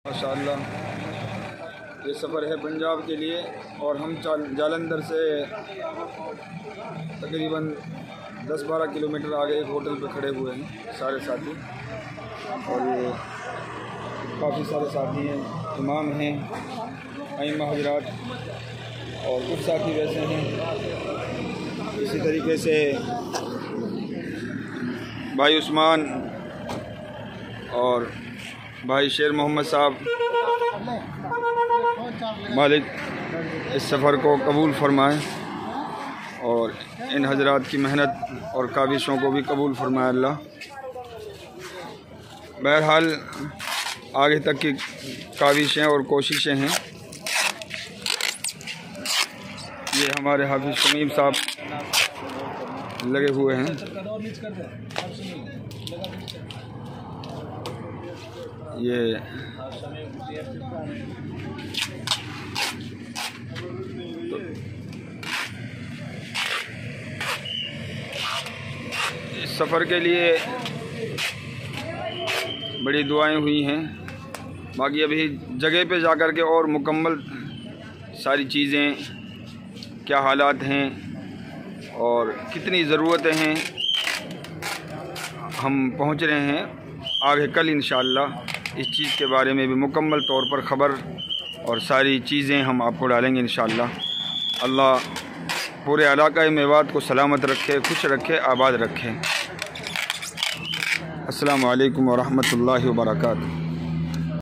माशाअल्लाह ये सफ़र है पंजाब के लिए और हम जालंधर से तकरीबन 10-12 किलोमीटर आगे एक होटल पर खड़े हुए हैं सारे साथी। और ये काफ़ी सारे साथी हैं, इमाम हैं, अइम्मा हज़रात और कुछ साथी वैसे हैं। इसी तरीके से भाई उस्मान और भाई शेर मोहम्मद साहब, मालिक इस सफ़र को कबूल फरमाए और इन हजरात की मेहनत और काविशों को भी कबूल फरमाए अल्लाह। बहरहाल आगे तक की काविशें और कोशिशें हैं। ये हमारे हाफिज़ शमीम साहब लगे हुए हैं। ये इस सफ़र के लिए बड़ी दुआएं हुई हैं। बाकी अभी जगह पे जाकर के और मुकम्मल सारी चीज़ें, क्या हालात हैं और कितनी ज़रूरतें हैं, हम पहुंच रहे हैं। आगे कल इंशाअल्लाह इस चीज़ के बारे में भी मुकम्मल तौर पर ख़बर और सारी चीज़ें हम आपको डालेंगे इंशाअल्लाह। अल्लाह पूरे इलाक़ा मेवात को सलामत रखे, खुश रखे, आबाद रखे। अस्सलामु अलैकुम व रहमतुल्लाहि व बरकातुहू।